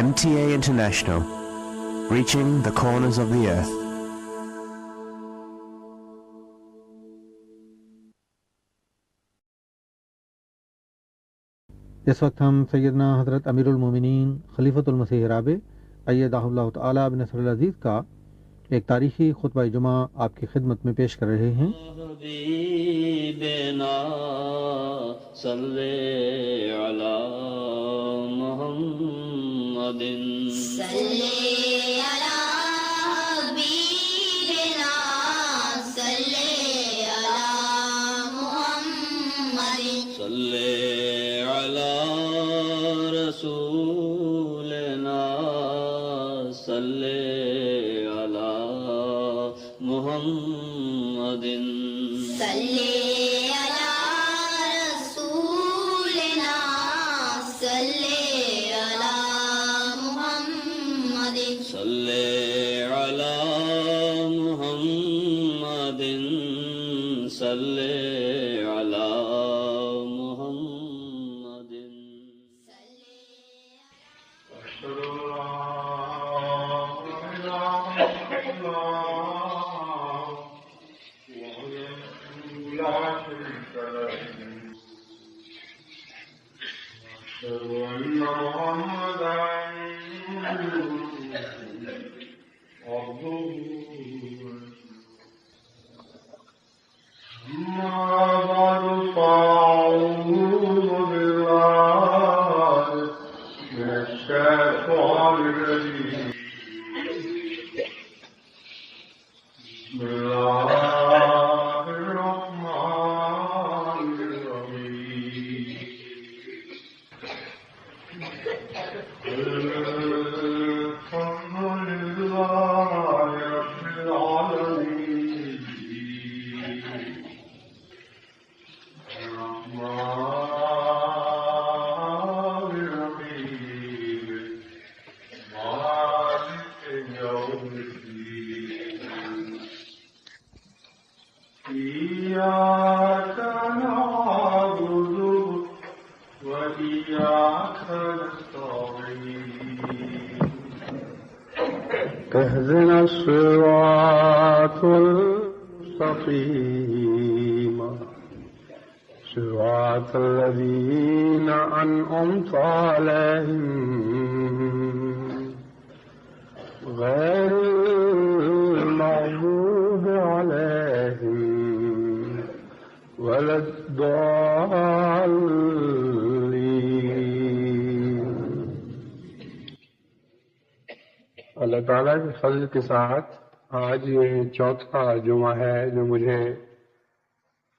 MTA International, reaching the corners of the earth. اس وقت ہم سیدنا حضرت امیر المومنین خلیفۃ المسیح رابع ایدہ اللہ تعالی بنصر العزیز کا ایک تاریخی خطبہ جمعہ آپ کی خدمت میں پیش کر رہے ہیں۔ حبیبنا صلی علی محمد صلی علی حبیبنا صلی علی محمد صلی علی رسولنا صلی علی محمد صلی علی رسولنا صلی علی محمد صلی علی محمد صلی علی محمد اهدنا الصراط المستقيم صراط الذين أنعمت عليهم غير المغضوب عليهم ولا الضالين۔ اللہ تعالیٰ کے فضل کے ساتھ آج یہ چوتھا جمعہ ہے جو مجھے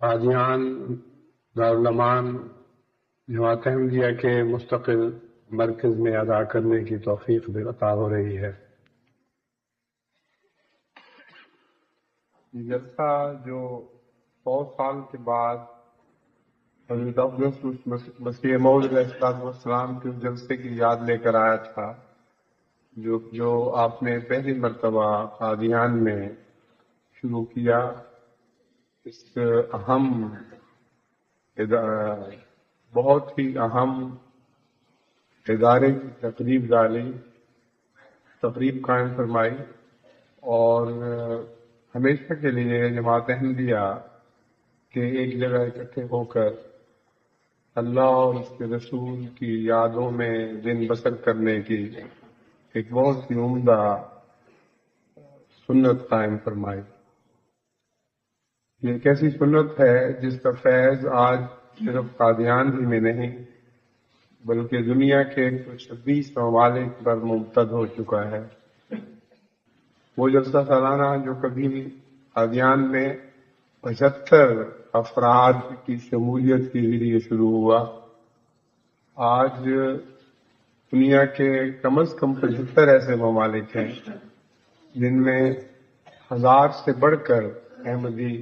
قادیان دارالمان جماعت احمدیہ کے مستقل مرکز میں ادا کرنے کی توفیق عطا ہو رہی ہے۔ یہ جلسہ جو 100 سال کے بعد حضرت افضل مسیح موعود علیہ السلام کے جلسے کی یاد لے کر آیا تھا، جو آپ نے پہلی مرتبہ قادیان میں شروع کیا، اس اہم بہت ہی اہم ادارے کی تقریب قائم فرمائی، اور ہمیشہ کے لیے جماعت احمدیہ کے ایک جگہ اکٹھے ہو کر اللہ اور اس کے رسول کی یادوں میں دن بسر کرنے کی ایک بہت ہی عمدہ سنت قائم فرمائی۔ یہ ایک ایسی سنت ہے جس کا فیض آج صرف قادیان ہی میں نہیں بلکہ دنیا کے 126 ممالک پر ممتد ہو چکا ہے۔ وہ جلسہ سالانہ جو کبھی قادیان میں 75 افراد کی شمولیت کے ذریعے شروع ہوا، آج دنیا کے کم از کم 75 ایسے ممالک ہیں جن میں 1000 سے بڑھ کر احمدی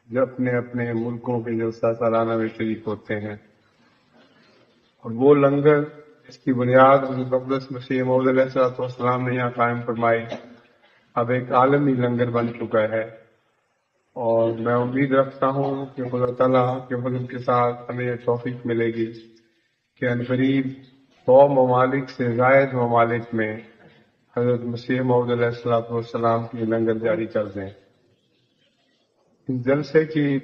جو اپنے اپنے ملکوں کے جلسہ سالانہ میں شریک ہوتے ہیں، اور وہ لنگر جس کی بنیاد حضرت اقدس مسیح موعود علیہ السلام نے یہاں قائم فرمائی اب ایک عالمی لنگر بن چکا ہے، اور میں امید رکھتا ہوں کہ خدا تعالیٰ کے فضل کے ساتھ ہمیں یہ توفیق ملے گی کہ عنقریب 100 ممالک سے زائد ممالک میں حضرت مسیح موعود علیہ السلام کی لنگر جاری کر دیں۔ اس جلسے کی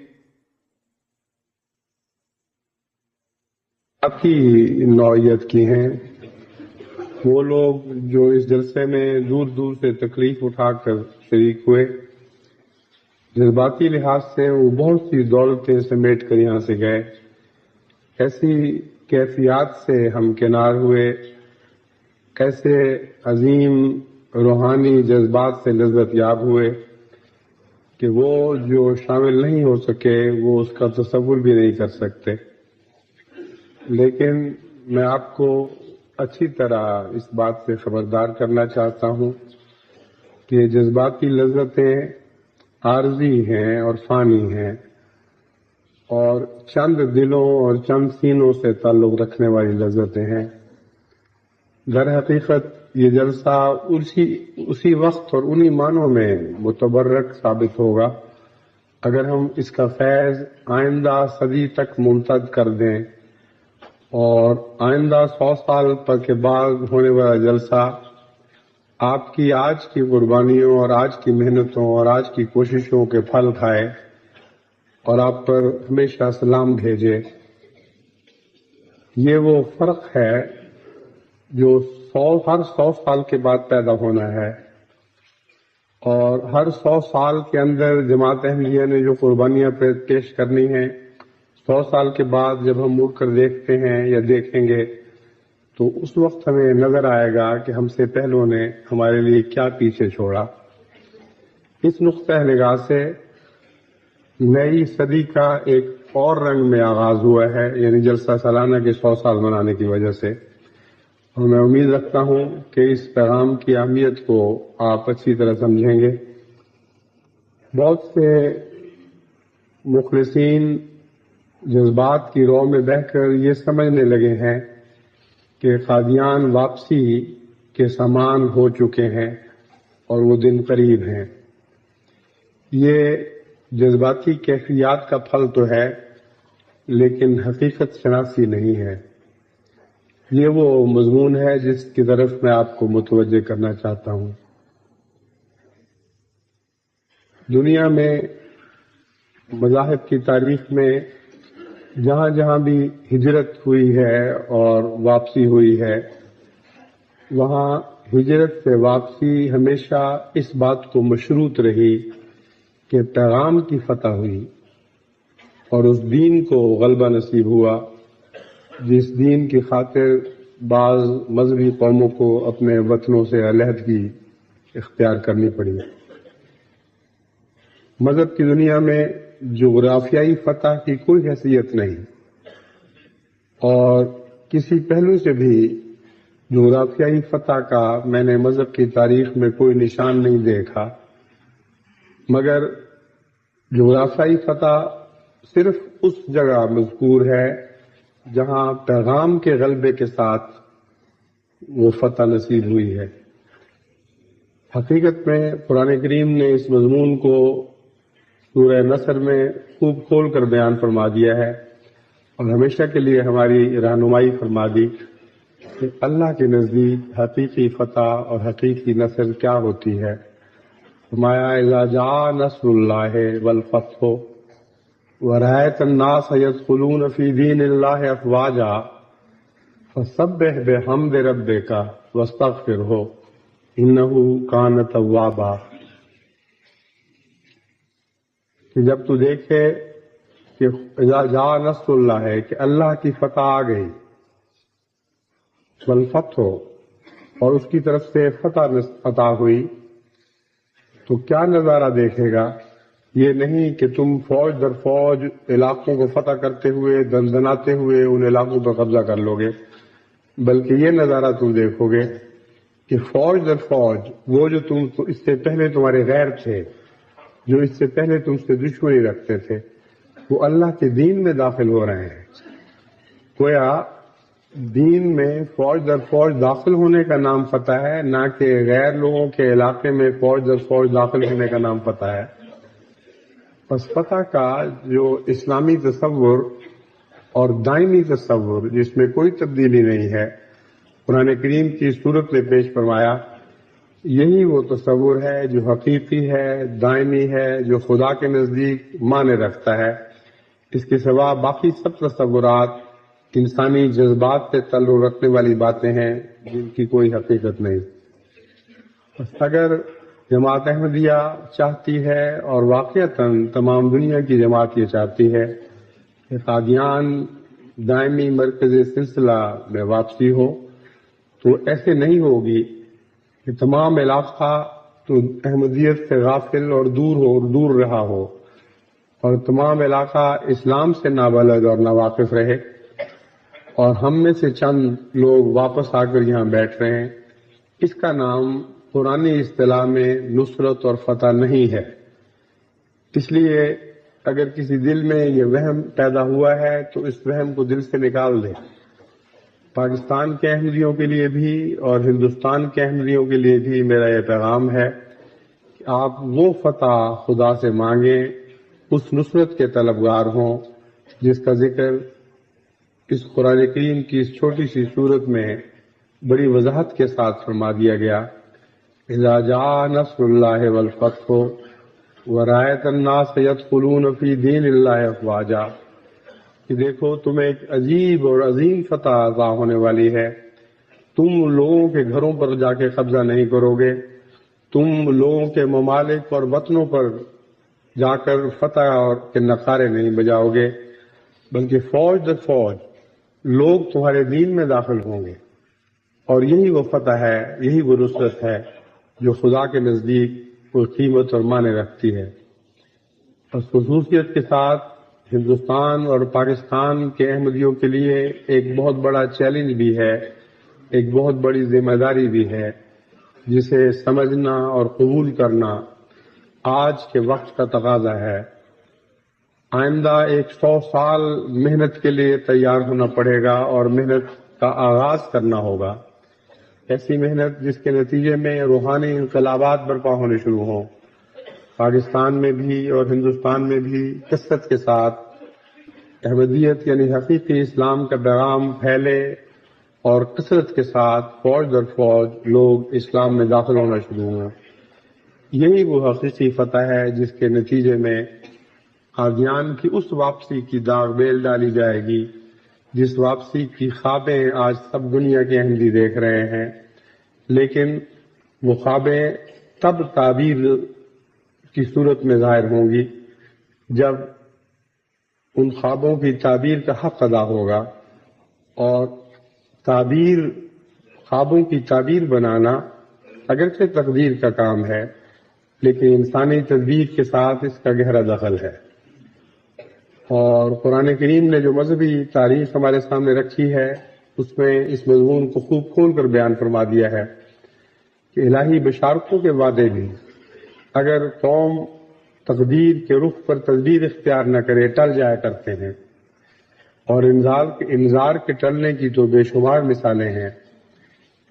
کافی نوعیت کی ہیں۔ وہ لوگ جو اس جلسے میں دور دور سے تکلیف اٹھا کر شریک ہوئے، جذباتی لحاظ سے وہ بہت سی دولتیں سمیٹ کر یہاں سے گئے، ایسی کیفیات سے ہم کنار ہوئے، ایسے عظیم روحانی جذبات سے لذت یاب ہوئے کہ وہ جو شامل نہیں ہو سکے وہ اس کا تصور بھی نہیں کر سکتے۔ لیکن میں آپ کو اچھی طرح اس بات سے خبردار کرنا چاہتا ہوں کہ جذباتی لذتیں عارضی ہیں اور فانی ہیں، اور چند دلوں اور چند سینوں سے تعلق رکھنے والی لذتیں ہیں۔ در حقیقت یہ جلسہ اسی وقت اور انہی معنوں میں متبرک ثابت ہوگا اگر ہم اس کا فیض آئندہ صدی تک ممتد کر دیں، اور آئندہ 100 سال کے بعد ہونے والا جلسہ آپ کی آج کی قربانیوں اور آج کی محنتوں اور آج کی کوششوں کے پھل کھائے اور آپ پر ہمیشہ سلام بھیجے۔ یہ وہ فرق ہے جو ہر 100 سال کے بعد پیدا ہونا ہے، اور ہر 100 سال کے اندر جماعت احمدیہ نے جو قربانیاں پیش کرنی ہیں، 100 سال کے بعد جب ہم مڑ کر دیکھتے ہیں یا دیکھیں گے تو اس وقت ہمیں نظر آئے گا کہ ہم سے پہلوں نے ہمارے لیے کیا پیچھے چھوڑا۔ اس نقطہ نگاہ سے نئی صدی کا ایک اور رنگ میں آغاز ہوا ہے، یعنی جلسہ سالانہ کے 100 سال منانے کی وجہ سے، اور میں امید رکھتا ہوں کہ اس پیغام کی اہمیت کو آپ اچھی طرح سمجھیں گے۔ بہت سے مخلصین جذبات کی رو میں بہہ کر یہ سمجھنے لگے ہیں کہ قادیان واپسی کے سامان ہو چکے ہیں اور وہ دن قریب ہیں۔ یہ جذباتی کیفیات کا پھل تو ہے، لیکن حقیقت شناسی نہیں ہے۔ یہ وہ مضمون ہے جس کی طرف میں آپ کو متوجہ کرنا چاہتا ہوں۔ دنیا میں مذاہب کی تاریخ میں جہاں جہاں بھی ہجرت ہوئی ہے اور واپسی ہوئی ہے، وہاں ہجرت سے واپسی ہمیشہ اس بات کو مشروط رہی کہ پیغام کی فتح ہوئی اور اس دین کو غلبہ نصیب ہوا جس دین کی خاطر بعض مذہبی قوموں کو اپنے وطنوں سے علیحدگی اختیار کرنی پڑی۔ مذہب کی دنیا میں جغرافیائی فتح کی کوئی حیثیت نہیں، اور کسی پہلو سے بھی جغرافیائی فتح کا میں نے مذہب کی تاریخ میں کوئی نشان نہیں دیکھا، مگر جغرافیائی فتح صرف اس جگہ مذکور ہے جہاں پیغام کے غلبے کے ساتھ وہ فتح نصیب ہوئی ہے۔ حقیقت میں قرآن کریم نے اس مضمون کو سورہ نصر میں خوب کھول کر بیان فرما دیا ہے، اور ہمیشہ کے لیے ہماری رہنمائی فرما دی کہ اللہ کے نزدیک حقیقی فتح اور حقیقی نصر کیا ہوتی ہے۔ فرمایا اذا جاء نصر اللہ والفتح ورأیت الناس يدخلون فی دین اللہ افواجا فسبح بحمد ربک واستغفرہ انہ کان توابا، کہ جب تو دیکھے کہ اذا جاء نصر اللہ ہے کہ اللہ کی فتح آ گئی، والفتح اور اس کی طرف سے فتح ہوئی، تو کیا نظارہ دیکھے گا؟ یہ نہیں کہ تم فوج در فوج علاقوں کو فتح کرتے ہوئے دندناتے ہوئے ان علاقوں پر قبضہ کر لو گے، بلکہ یہ نظارہ تم دیکھو گے کہ فوج در فوج وہ جو تم اس سے پہلے تمہارے غیر تھے، جو اس سے پہلے تم سے دشمنی رکھتے تھے، وہ اللہ کے دین میں داخل ہو رہے ہیں۔ گویا دین میں فوج در فوج داخل ہونے کا نام فتح ہے، نہ کہ غیر لوگوں کے علاقے میں فوج در فوج داخل ہونے کا نام فتح ہے۔ پس فتح کا جو اسلامی تصور اور دائمی تصور جس میں کوئی تبدیلی نہیں ہے، قرآن کریم کی صورت میں پیش فرمایا، یہی وہ تصور ہے جو حقیقی ہے، دائمی ہے، جو خدا کے نزدیک معنی رکھتا ہے۔ اس کے سوا باقی سب تصورات انسانی جذبات سے تعلق رکھنے والی باتیں ہیں جن کی کوئی حقیقت نہیں۔ بس اگر جماعت احمدیہ چاہتی ہے، اور واقعتاً تمام دنیا کی جماعت یہ چاہتی ہے کہ قادیان دائمی مرکز سلسلہ میں واپسی ہو، تو ایسے نہیں ہوگی کہ تمام علاقہ تو احمدیت سے غافل اور دور رہا ہو، اور تمام علاقہ اسلام سے نابلد اور ناواقف رہے، اور ہم میں سے چند لوگ واپس آ کر یہاں بیٹھ رہے ہیں۔ اس کا نام قرآنی اصطلاح میں نصرت اور فتح نہیں ہے۔ اس لیے اگر کسی دل میں یہ وہم پیدا ہوا ہے تو اس وہم کو دل سے نکال دے۔ پاکستان کے احمدیوں کے لیے بھی اور ہندوستان کے احمدیوں کے لیے بھی میرا یہ پیغام ہے کہ آپ وہ فتح خدا سے مانگیں، اس نصرت کے طلبگار ہوں جس کا ذکر اس قرآن کریم کی اس چھوٹی سی صورت میں بڑی وضاحت کے ساتھ فرما دیا گیا۔ اذا جاء نصر اللہ والفتح ورأیت الناس يدخلون فی دین اللہ افواجا، کہ دیکھو تمہیں ایک عجیب اور عظیم فتح عطا ہونے والی ہے۔ تم لوگوں کے گھروں پر جا کے قبضہ نہیں کرو گے، تم لوگوں کے ممالک اور وطنوں پر جا کر فتح اور کے نعرے نہیں بجاؤ گے، بلکہ فوج در فوج لوگ تمہارے دین میں داخل ہوں گے۔ اور یہی وہ فتح ہے، یہی وہ نصرت ہے جو خدا کے نزدیک کوئی قیمت اور معنی رکھتی ہے۔ اس خصوصیت کے ساتھ ہندوستان اور پاکستان کے احمدیوں کے لیے ایک بہت بڑا چیلنج بھی ہے، ایک بہت بڑی ذمہ داری بھی ہے، جسے سمجھنا اور قبول کرنا آج کے وقت کا تقاضا ہے۔ آئندہ 100 سال محنت کے لیے تیار ہونا پڑے گا، اور محنت کا آغاز کرنا ہوگا، ایسی محنت جس کے نتیجے میں روحانی انقلابات برپا ہونے شروع ہوں۔ پاکستان میں بھی اور ہندوستان میں بھی کثرت کے ساتھ احمدیت یعنی حقیقی اسلام کا پیغام پھیلے، اور کثرت کے ساتھ فوج در فوج لوگ اسلام میں داخل ہونا شروع ہوں۔ یہی وہ حقیقی فتح ہے جس کے نتیجے میں قادیان کی اس واپسی کی داغ بیل ڈالی جائے گی جس واپسی کی خوابیں آج سب دنیا کے احمدی دیکھ رہے ہیں، لیکن وہ خوابیں تب تعبیر کی صورت میں ظاہر ہوں گی جب ان خوابوں کی تعبیر کا حق ادا ہوگا۔ اور خوابوں کی تعبیر بنانا اگرچہ تقدیر کا کام ہے، لیکن انسانی تدبیر کے ساتھ اس کا گہرا دخل ہے۔ اور قرآن کریم نے جو مذہبی تاریخ ہمارے سامنے رکھی ہے اس میں اس مضمون کو خوب کھول کر بیان فرما دیا ہے کہ الہی بشارتوں کے وعدے بھی اگر قوم تقدیر کے رخ پر تدبیر اختیار نہ کرے ٹل جایا کرتے ہیں، اور انذار کے ٹلنے کی تو بے شمار مثالیں ہیں۔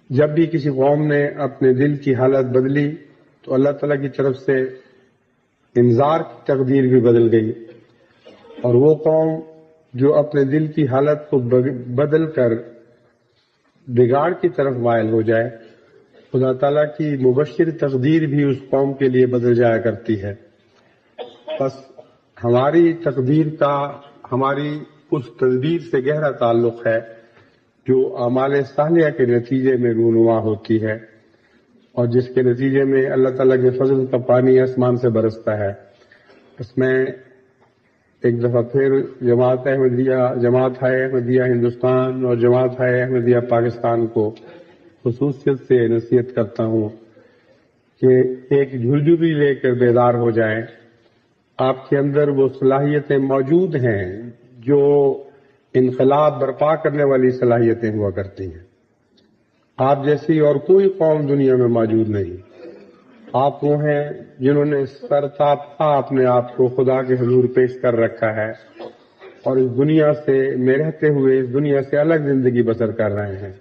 جب بھی کسی قوم نے اپنے دل کی حالت بدلی تو اللہ تعالیٰ کی طرف سے انذار کی تقدیر بھی بدل گئی، اور وہ قوم جو اپنے دل کی حالت کو بدل کر بگاڑ کی طرف مائل ہو جائے، خدا تعالیٰ کی مبشر تقدیر بھی اس قوم کے لیے بدل جایا کرتی ہے۔ بس ہماری تقدیر کا ہماری اس تدبیر سے گہرا تعلق ہے جو اعمال صالحہ کے نتیجے میں رونما ہوتی ہے، اور جس کے نتیجے میں اللہ تعالیٰ کے فضل کا پانی آسمان سے برستا ہے۔ اس میں ایک دفعہ پھر جماعت احمدیہ ہندوستان اور جماعت احمدیہ پاکستان کو خصوصیت سے نصیحت کرتا ہوں کہ ایک جھلجھلی لے کر بیدار ہو جائیں۔ آپ کے اندر وہ صلاحیتیں موجود ہیں جو انقلاب برپا کرنے والی صلاحیتیں ہوا کرتی ہیں۔ آپ جیسی اور کوئی قوم دنیا میں موجود نہیں۔ آپ وہ ہیں جنہوں نے سرتاپ اپنے آپ کو خدا کے حضور پیش کر رکھا ہے، اور اس دنیا میں رہتے ہوئے اس دنیا سے الگ زندگی بسر کر رہے ہیں۔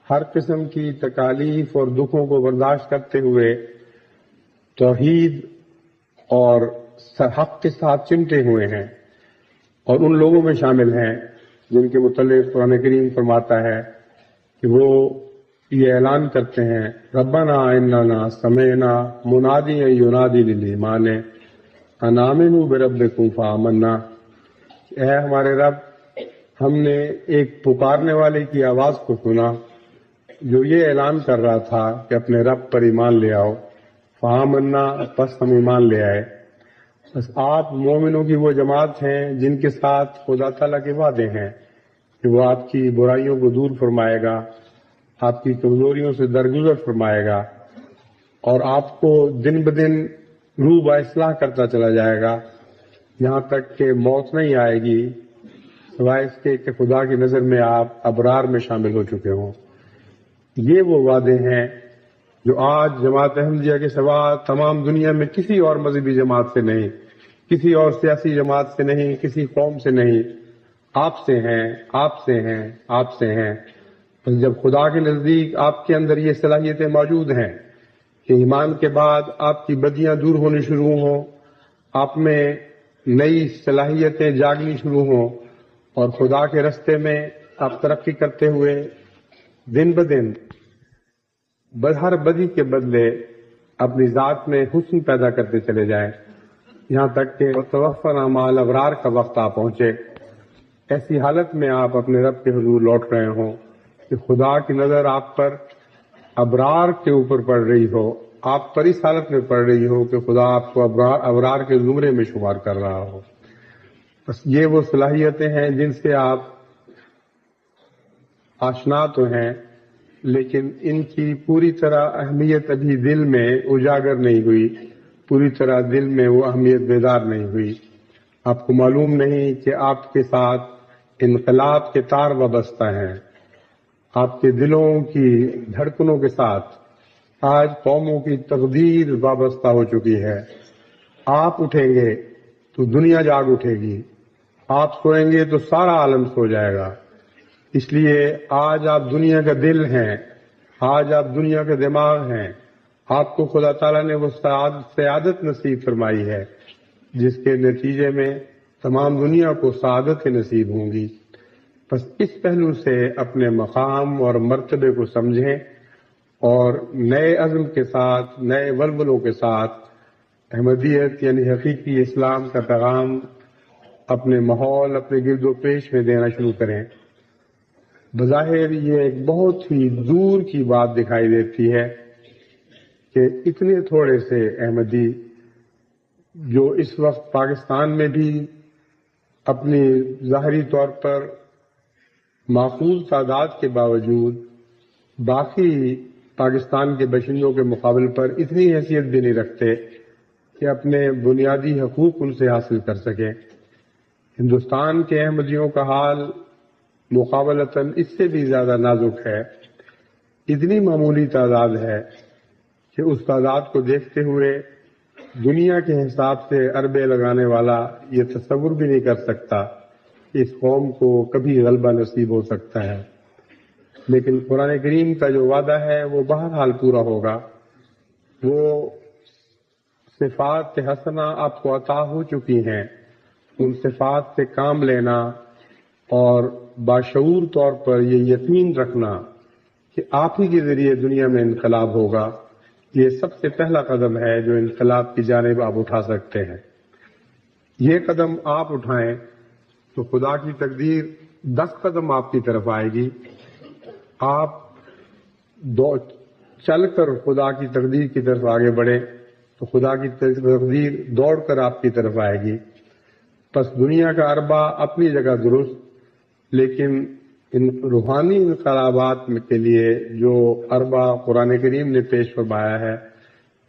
ہر قسم کی تکالیف اور دکھوں کو برداشت کرتے ہوئے توحید اور حق کے ساتھ چمٹے ہوئے ہیں، اور ان لوگوں میں شامل ہیں جن کے متعلق قرآن کریم فرماتا ہے کہ وہ یہ اعلان کرتے ہیں ربنا اننا سمعنا منادیا ینادی للایمان ان آمنوا بربکم فآمنا، اے ہمارے رب، ہم نے ایک پکارنے والے کی آواز کو سنا جو یہ اعلان کر رہا تھا کہ اپنے رب پر ایمان لے آؤ، فآمنا، پس ہم ایمان لے آئے۔ بس آپ مومنوں کی وہ جماعت ہیں جن کے ساتھ خدا تعالیٰ کے وعدے ہیں کہ وہ آپ کی برائیوں کو دور فرمائے گا، آپ کی کمزوریوں سے درگزر فرمائے گا، اور آپ کو دن بدن روح با اصلاح کرتا چلا جائے گا، یہاں تک کہ موت نہیں آئے گی سوائے اس کے کہ خدا کی نظر میں آپ ابرار میں شامل ہو چکے ہوں۔ یہ وہ وعدے ہیں جو آج جماعت احمدیہ کے سوا تمام دنیا میں کسی اور مذہبی جماعت سے نہیں، کسی اور سیاسی جماعت سے نہیں، کسی قوم سے نہیں، آپ سے ہیں، آپ سے ہیں، آپ سے ہیں۔ بس جب خدا کے نزدیک آپ کے اندر یہ صلاحیتیں موجود ہیں کہ ایمان کے بعد آپ کی بدیاں دور ہونی شروع ہوں، آپ میں نئی صلاحیتیں جاگنی شروع ہوں، اور خدا کے رستے میں آپ ترقی کرتے ہوئے دن بدن ہر بدی کے بدلے اپنی ذات میں حسن پیدا کرتے چلے جائیں، یہاں تک کہ توفنا مع الابرار کا وقت آ پہنچے، ایسی حالت میں آپ اپنے رب کے حضور لوٹ رہے ہوں کہ خدا کی نظر آپ پر ابرار کے اوپر پڑ رہی ہو، آپ پر اس حالت میں پڑ رہی ہو کہ خدا آپ کو ابرار کے زمرے میں شمار کر رہا ہو۔ بس یہ وہ صلاحیتیں ہیں جن سے آپ آشنا تو ہیں، لیکن ان کی پوری طرح اہمیت ابھی دل میں اجاگر نہیں ہوئی، پوری طرح دل میں وہ اہمیت بیدار نہیں ہوئی۔ آپ کو معلوم نہیں کہ آپ کے ساتھ انقلاب کے تار وابستہ ہیں، آپ کے دلوں کی دھڑکنوں کے ساتھ آج قوموں کی تقدیر وابستہ ہو چکی ہے۔ آپ اٹھیں گے تو دنیا جاگ اٹھے گی، آپ سوئیں گے تو سارا عالم سو جائے گا۔ اس لیے آج آپ دنیا کا دل ہیں، آج آپ دنیا کا دماغ ہیں، آپ کو خدا تعالیٰ نے وہ سعادت نصیب فرمائی ہے جس کے نتیجے میں تمام دنیا کو سعادت نصیب ہوں گی۔ بس اس پہلو سے اپنے مقام اور مرتبے کو سمجھیں اور نئے عزم کے ساتھ، نئے ولولوں کے ساتھ احمدیت یعنی حقیقی اسلام کا پیغام اپنے ماحول، اپنے گرد و پیش میں دینا شروع کریں۔ بظاہر یہ ایک بہت ہی دور کی بات دکھائی دیتی ہے کہ اتنے تھوڑے سے احمدی جو اس وقت پاکستان میں بھی اپنی ظاہری طور پر معقول تعداد کے باوجود باقی پاکستان کے باشندوں کے مقابل پر اتنی حیثیت بھی نہیں رکھتے کہ اپنے بنیادی حقوق ان سے حاصل کر سکیں۔ ہندوستان کے احمدیوں کا حال مقابلتاً اس سے بھی زیادہ نازک ہے۔ اتنی معمولی تعداد ہے کہ اس تعداد کو دیکھتے ہوئے دنیا کے حساب سے اربے لگانے والا یہ تصور بھی نہیں کر سکتا کہ اس قوم کو کبھی غلبہ نصیب ہو سکتا ہے، لیکن قرآن کریم کا جو وعدہ ہے وہ بہرحال پورا ہوگا۔ وہ صفات حسنہ آپ کو عطا ہو چکی ہیں، ان صفات سے کام لینا اور باشعور طور پر یہ یقین رکھنا کہ آپ ہی کے ذریعے دنیا میں انقلاب ہوگا، یہ سب سے پہلا قدم ہے جو انقلاب کی جانب آپ اٹھا سکتے ہیں۔ یہ قدم آپ اٹھائیں تو خدا کی تقدیر 10 قدم آپ کی طرف آئے گی۔ آپ چل کر خدا کی تقدیر کی طرف آگے بڑھیں تو خدا کی تقدیر دوڑ کر آپ کی طرف آئے گی۔ پس دنیا کا اربا اپنی جگہ درست، لیکن ان روحانی انقلابات کے لیے جو اربا قرآن کریم نے پیش فرمایا ہے،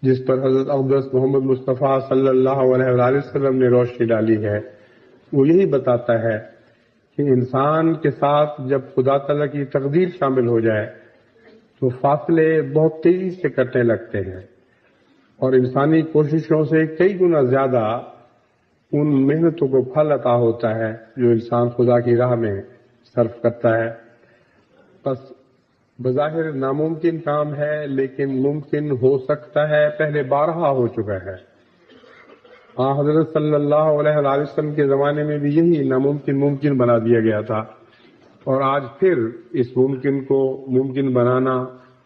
جس پر حضرت اقدس محمد مصطفیٰ صلی اللہ علیہ وآلہ وسلم نے روشنی ڈالی ہے، وہ یہی بتاتا ہے کہ انسان کے ساتھ جب خدا تعالیٰ کی تقدیر شامل ہو جائے تو فاصلے بہت تیزی سے کٹنے لگتے ہیں، اور انسانی کوششوں سے کئی گنا زیادہ ان محنتوں کو پھل عطا ہوتا ہے جو انسان خدا کی راہ میں صرف کرتا ہے۔ بس بظاہر ناممکن کام ہے، لیکن ممکن ہو سکتا ہے، پہلے بارہا ہو چکا ہے۔ حضرت صلی اللہ علیہ وسلم کے زمانے میں بھی یہی ناممکن ممکن بنا دیا گیا تھا۔ اور آج پھر اس ممکن کو ممکن بنانا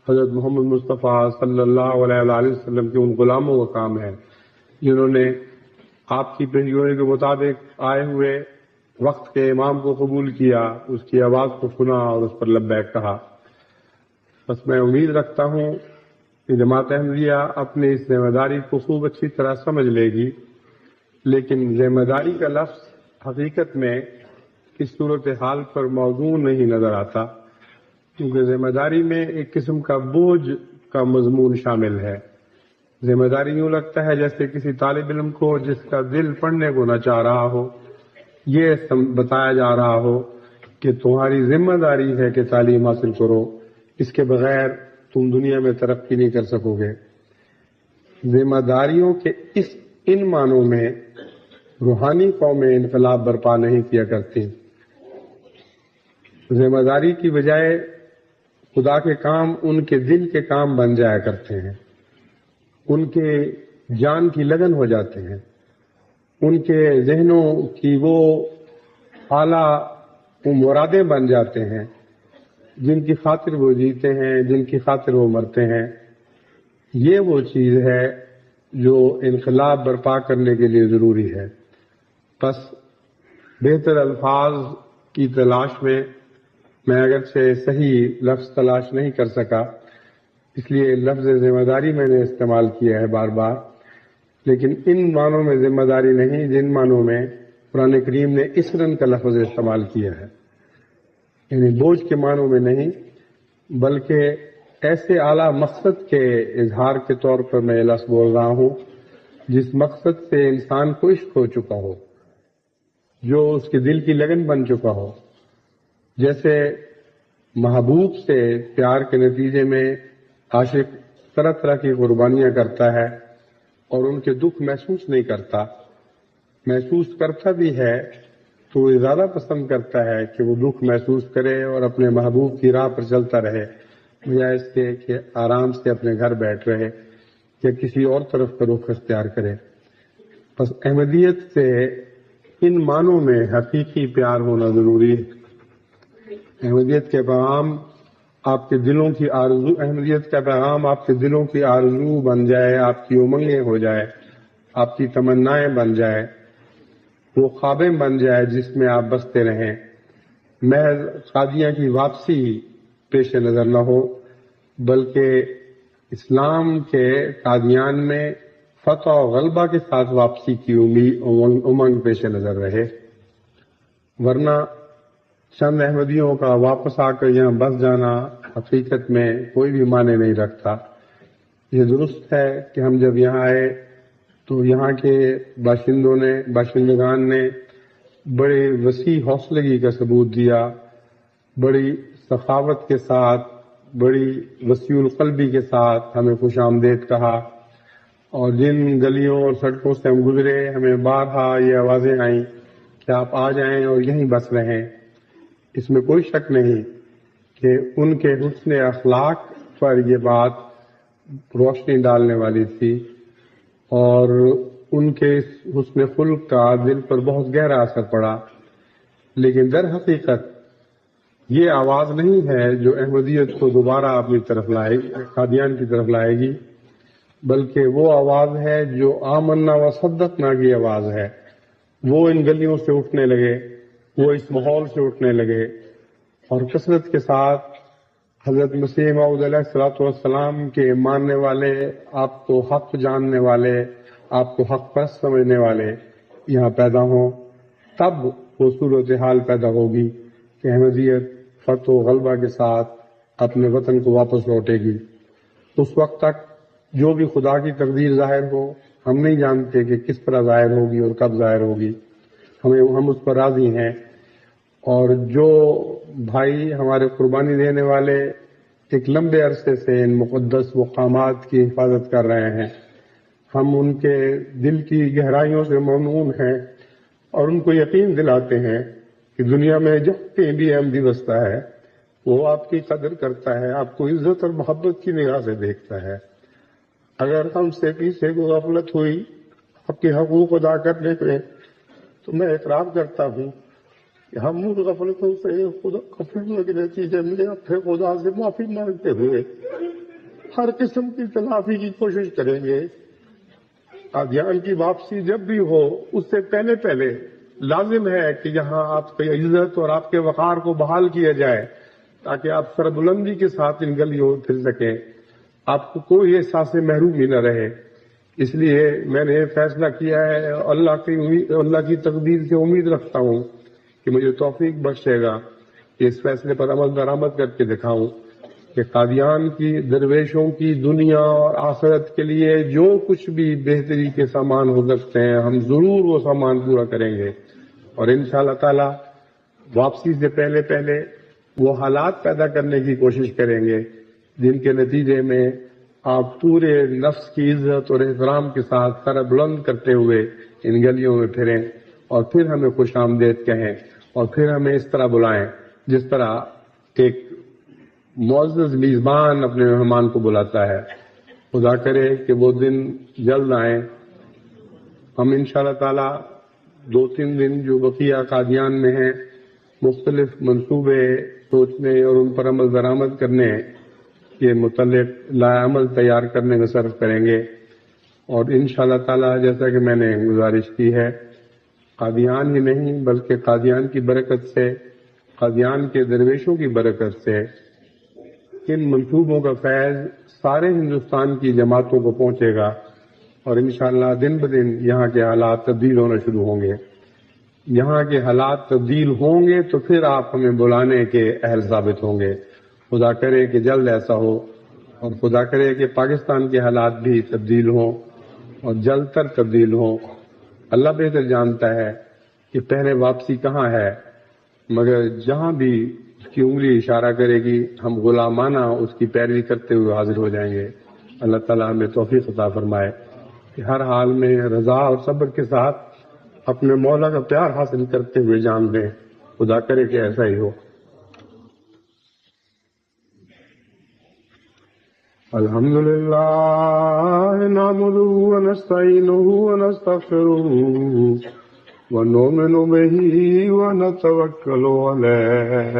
حضرت محمد مصطفیٰ صلی اللہ علیہ وآلہ وسلم کے ان غلاموں کا کام ہے جنہوں نے آپ کی پیشگوئی کے مطابق آئے ہوئے وقت کے امام کو قبول کیا، اس کی آواز کو سنا اور اس پر لبیک کہا۔ بس میں امید رکھتا ہوں کہ جماعت احمدیہ اپنی اس ذمہ داری کو خوب اچھی طرح سمجھ لے گی، لیکن ذمہ داری کا لفظ حقیقت میں اس صورتحال پر موضوع نہیں نظر آتا، کیونکہ ذمہ داری میں ایک قسم کا بوجھ کا مضمون شامل ہے۔ ذمہ داری یوں لگتا ہے جیسے کسی طالب علم کو جس کا دل پڑھنے کو نہ چاہ رہا ہو، یہ بتایا جا رہا ہو کہ تمہاری ذمہ داری ہے کہ تعلیم حاصل کرو، اس کے بغیر تم دنیا میں ترقی نہیں کر سکو گے۔ ذمہ داریوں کے ان معنوں میں روحانی قومیں انقلاب برپا نہیں کیا کرتی۔ ذمہ داری کی بجائے خدا کے کام ان کے دل کے کام بن جایا کرتے ہیں، ان کے جان کی لگن ہو جاتے ہیں، ان کے ذہنوں کی وہ اعلیٰ مرادیں بن جاتے ہیں جن کی خاطر وہ جیتے ہیں، جن کی خاطر وہ مرتے ہیں۔ یہ وہ چیز ہے جو انقلاب برپا کرنے کے لیے ضروری ہے۔ بس بہتر الفاظ کی تلاش میں میں اگرچہ صحیح لفظ تلاش نہیں کر سکا، اس لیے لفظ ذمہ داری میں نے استعمال کیا ہے بار بار، لیکن ان معنوں میں ذمہ داری نہیں جن معنوں میں قرآن کریم نے اسرن کا لفظ استعمال کیا ہے، یعنی بوجھ کے معنوں میں نہیں، بلکہ ایسے اعلیٰ مقصد کے اظہار کے طور پر میں یہ لفظ بول رہا ہوں جس مقصد سے انسان کو عشق ہو چکا ہو، جو اس کے دل کی لگن بن چکا ہو۔ جیسے محبوب سے پیار کے نتیجے میں عاشق طرح طرح کی قربانیاں کرتا ہے اور ان کے دکھ محسوس نہیں کرتا، محسوس کرتا بھی ہے تو وہ زیادہ پسند کرتا ہے کہ وہ دکھ محسوس کرے اور اپنے محبوب کی راہ پر چلتا رہے، بجائے اس کے کہ آرام سے اپنے گھر بیٹھ رہے یا کسی اور طرف کا رخ اختیار کرے۔ بس احمدیت سے ان معنوں میں حقیقی پیار ہونا ضروری ہے۔ احمدیت کے پیغام آپ کے دلوں کی آرزو، احمدیت کا پیغام آپ کے دلوں کی آرزو بن جائے، آپ کی امنگیں ہو جائے، آپ کی تمنائیں بن جائے، وہ خوابیں بن جائے جس میں آپ بستے رہیں۔ محض قادیاں کی واپسی پیش نظر نہ ہو، بلکہ اسلام کے قادیان میں فتح و غلبہ کے ساتھ واپسی کی امنگ پیش نظر رہے، ورنہ چند احمدیوں کا واپس آ کر یہاں بس جانا حقیقت میں کوئی بھی معنی نہیں رکھتا۔ یہ درست ہے کہ ہم جب یہاں آئے تو یہاں کے باشندگان نے بڑے وسیع حوصلگی کا ثبوت دیا، بڑی سخاوت کے ساتھ، بڑی وسیع القلبی کے ساتھ ہمیں خوش آمدید کہا، اور جن گلیوں اور سڑکوں سے ہم گزرے ہمیں بارہا یہ آوازیں آئیں کہ آپ آ جائیں اور یہیں بس رہیں۔ اس میں کوئی شک نہیں کہ ان کے حسن اخلاق پر یہ بات روشنی ڈالنے والی تھی، اور ان کے حسن خلق کا دل پر بہت گہرا اثر پڑا، لیکن در حقیقت یہ آواز نہیں ہے جو احمدیت کو دوبارہ اپنی طرف لائے گی، قادیان کی طرف لائے گی، بلکہ وہ آواز ہے جو آمنا و صدقنا کی آواز ہے۔ وہ ان گلیوں سے اٹھنے لگے، وہ اس ماحول سے اٹھنے لگے، اور کثرت کے ساتھ حضرت مسیح موعود علیہ الصلوۃ والسلام کے ماننے والے، آپ کو حق جاننے والے، آپ کو حق پرست سمجھنے والے یہاں پیدا ہوں، تب وہ صورتحال پیدا ہوگی کہ احمدیت فتح و غلبہ کے ساتھ اپنے وطن کو واپس لوٹے گی۔ اس وقت تک جو بھی خدا کی تقدیر ظاہر ہو، ہم نہیں جانتے کہ کس طرح ظاہر ہوگی اور کب ظاہر ہوگی، ہم اس پر راضی ہیں۔ اور جو بھائی ہمارے قربانی دینے والے ایک لمبے عرصے سے ان مقدس مقامات کی حفاظت کر رہے ہیں، ہم ان کے دل کی گہرائیوں سے ممنون ہیں اور ان کو یقین دلاتے ہیں کہ دنیا میں جب کہیں بھی احمدی بستا ہے وہ آپ کی قدر کرتا ہے، آپ کو عزت اور محبت کی نگاہ سے دیکھتا ہے۔ اگر ہم سے پیچھے کو غفلت ہوئی آپ کے حقوق ادا کرنے پہ تو میں اعتراف کرتا ہوں کہ ہم ان غفلتوں سے غفلتوں کے نتیجے میں اپنے خدا سے معافی مانگتے ہوئے ہر قسم کی تلافی کی کوشش کریں گے. قادیان کی واپسی جب بھی ہو اس سے پہلے لازم ہے کہ یہاں آپ کی عزت اور آپ کے وقار کو بحال کیا جائے تاکہ آپ سربلندی کے ساتھ ان گلیوں میں پھر سکیں, آپ کو کوئی احساس محرومی نہ رہے. اس لیے میں نے فیصلہ کیا ہے, اللہ کی تقدیر سے امید رکھتا ہوں کہ مجھے توفیق بخشے گا کہ اس فیصلے پر عمل درآمد کر کے دکھاؤں کہ قادیان کی درویشوں کی دنیا اور آخرت کے لیے جو کچھ بھی بہتری کے سامان ہو سکتے ہیں ہم ضرور وہ سامان پورا کریں گے, اور انشاءاللہ تعالی واپسی سے پہلے وہ حالات پیدا کرنے کی کوشش کریں گے جن کے نتیجے میں آپ پورے نفس کی عزت اور احترام کے ساتھ سر بلند کرتے ہوئے ان گلیوں میں پھریں اور پھر ہمیں خوش آمدید کہیں اور پھر ہمیں اس طرح بلائیں جس طرح ایک معزز میزبان اپنے مہمان کو بلاتا ہے. خدا کرے کہ وہ دن جلد آئیں. ہم انشاءاللہ تعالی 2-3 دن جو بقیہ قادیان میں ہیں مختلف منصوبے سوچنے اور ان پر عمل درآمد کرنے کے متعلق لائحہ عمل تیار کرنے میں صرف کریں گے, اور انشاءاللہ تعالی جیسا کہ میں نے گزارش کی ہے قادیان ہی نہیں بلکہ قادیان کی برکت سے, قادیان کے درویشوں کی برکت سے ان منصوبوں کا فیض سارے ہندوستان کی جماعتوں کو پہنچے گا, اور انشاءاللہ دن بدن یہاں کے حالات تبدیل ہونا شروع ہوں گے. یہاں کے حالات تبدیل ہوں گے تو پھر آپ ہمیں بلانے کے اہل ثابت ہوں گے. خدا کرے کہ جلد ایسا ہو, اور خدا کرے کہ پاکستان کے حالات بھی تبدیل ہوں اور جلد تر تبدیل ہوں. اللہ بہتر جانتا ہے کہ پہلے واپسی کہاں ہے, مگر جہاں بھی اس کی انگلی اشارہ کرے گی ہم غلامانہ اس کی پیروی کرتے ہوئے حاضر ہو جائیں گے. اللہ تعالیٰ ہمیں توفیق عطا فرمائے کہ ہر حال میں رضا اور صبر کے ساتھ اپنے مولا کا پیار حاصل کرتے ہوئے جان دیں. خدا کرے کہ ایسا ہی ہو. الحمدللہ نحمده ونستعینه ونستغفره ونؤمن به ونتوکل علیہ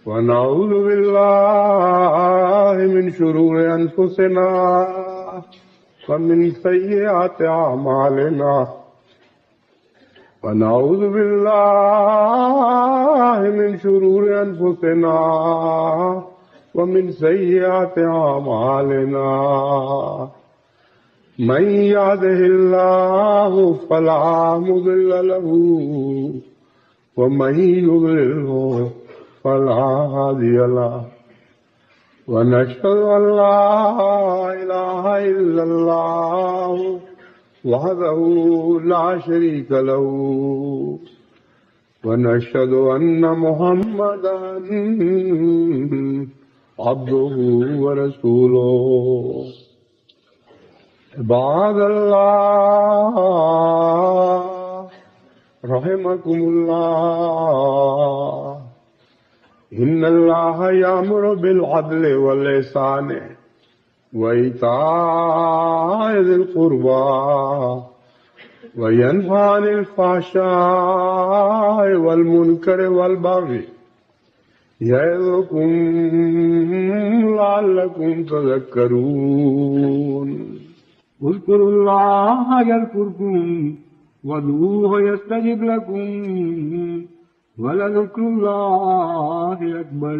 ونعوذ باللہ من شرور انفسنا ومن سیئات اعمالنا ونعوذ باللہ من شرور انفسنا ومن سیئات اعمالنا من يهده الله فلا مضل له ومن يضلل فلا هادي له ونشهد أن لا إله إلا الله وحده لا شريك له ونشهد أن محمدا عبده ورسوله. عباد اللہ رحمکم اللہ ان اللہ یامر بالعدل والاحسان وایتاء ذی القربى وینہی عن الفحشاء والمنکر والبغی یعظکم لعلکم تذکرون. اذکروا اللہ یذکرکم وادعوہ یستجب لکم ولذکر اللہ اکبر.